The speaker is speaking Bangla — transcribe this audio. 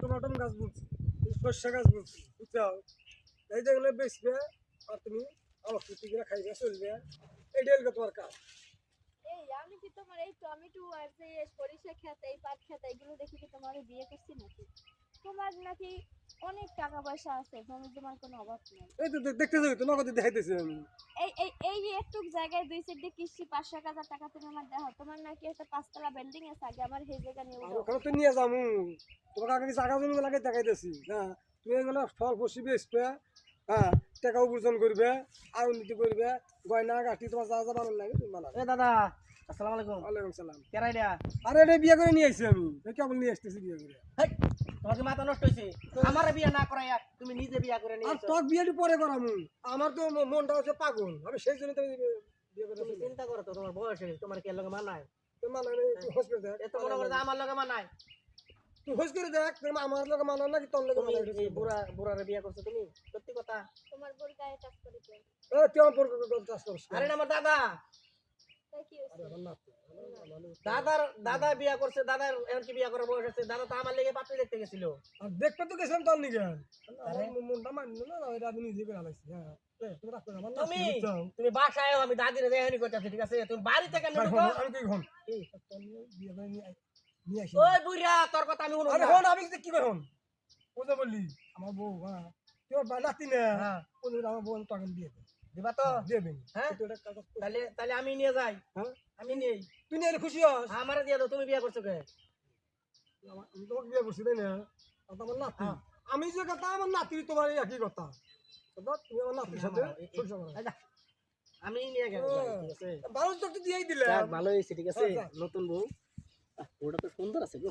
টমাটম গাছ বলছি, সর্ষে গাছ বলছি, বুঝছাও? এই যেগুলো বেচবে আর তুমি আমার করে খাইবে চলবে, এইটাই হলো তোমার কাজ। এই আমি কি তোমার এই টমেটো আর যে সরিষা ক্ষেত এই পাট ক্ষেত এগুলো দেখি কি তোমার বিয়ে করছি নাকি? তোমার নাকি অনেক টাকা পয়সা আছে, জমি জমার কোনো অভাব নেই। এই তো দেখতে যাবে তো, নগদে দেখাইতেছি আমি। এই যে একটু জায়গায় দুই সাইড দিয়ে কিস্তি 500,000 টাকা তুমি আমার দেখো, তোমার নাকি একটা 5 তলা বিল্ডিং আছে, আগে আমার সেই জায়গা নিয়ে আর উঠাও। ওখানে তো নিয়ে যাবো, তোমাকে আগে জায়গা জমি লাগে দেখাইতেছি। হ্যাঁ, তুমি এগুলো ফল ফসি বেচবে, হ্যাঁ, টাকা উপার্জন করবে, আর উন্নতি করবে, গয়না গাঠি তোমার যা যা ভালো লাগে তুমি বানাবে। এ দাদা, আসসালামু আলাইকুম। ওয়ালাইকুম সালাম। কেরাই দিয়া? আরে এটা বিয়ে করে নিয়ে আসছি আমি, এই কেবল নিয়ে আসতেছি বিয়ে করে। হেই, তোমার কি মাথা নষ্ট হইছে? আমারে বিয়ে না করাইয়া তুমি নিজে বিয়ে করে নিয়ে আর এসো। তোর বিয়েটি পরে করামু, আমার তো মনটা হচ্ছে পাগল, আমি সেই জন্য তো বিয়ে করে তুমি চিন্তা করো তো, তোমার বয়স হয়েছে, তোমার কি এর লগে মানায়? মানে হোস করে দেখ, এত মনে করো যে আমার লগে মানায়। তুই হোস করে দেখ, আমার লোক মানার নাকি তোর লোক তুমি মানার? এই বুড়ারে বিয়ে করছো তুমি? সত্যি কথা। তোমার বোর গায়ে টাচ করে কে? তুই আমার পর চাষ করিস না। আরে না, আমার দাদা। তাই কি হয়েছে? আমার না, দাদা বিয়ে করছে, দাদার এখন কি বিয়ে করার বয়স আছে? দাদা তো আমার লেগে পাত্রী দেখতে গেছিল। আর দেখতে তো গেছিলাম তোর নিকে, মনটা মানলো না, এটা আমি নিজে করে আলাইছি। হ্যাঁ, তুমি রাখো, আমার না তুমি তুমি বাসায় আমি দাদির দেখানি করতেছি, ঠিক আছে? তুমি বাড়িতে কেন ঢুকো? আমি কি হন বিয়ে করে নিয়ে আসি। ওই বুড়া, তোর কথা আমি শুনুম আরে না। হন, আমি কি করে হন? ও যে বললি আমার বউ, হ্যাঁ, তুই নাতি না, হ্যাঁ, আমার বউ টাকা দিয়ে দে, দিবা তো? দিয়ে দিন। হ্যাঁ, তুই এটা কাগজ কর। তাহলে তাহলে আমি নিয়ে যাই। হ্যাঁ, আমি নেই। তুই নিয়ে এলে খুশি হস? আমারে দিয়ে দাও, তুমি বিয়ে করছো কে? আমি তোমাকে বিয়ে করছি তাই না? আর তো আমার নাতি, হ্যাঁ। আমি যে কথা আমার নাতি তোমার এই একই কথা। বুঝলো? তুমি আমার নাতির সাথে সংসার করো। এই যা, আমি নিয়ে গেল, ঠিক আছে? ভালো তো একটু দিয়েই দিলে। যাক, ভালো হয়েছে, ঠিক আছে? আচ্ছা। নতুন বউ, ওটা তো সুন্দর আছে গো।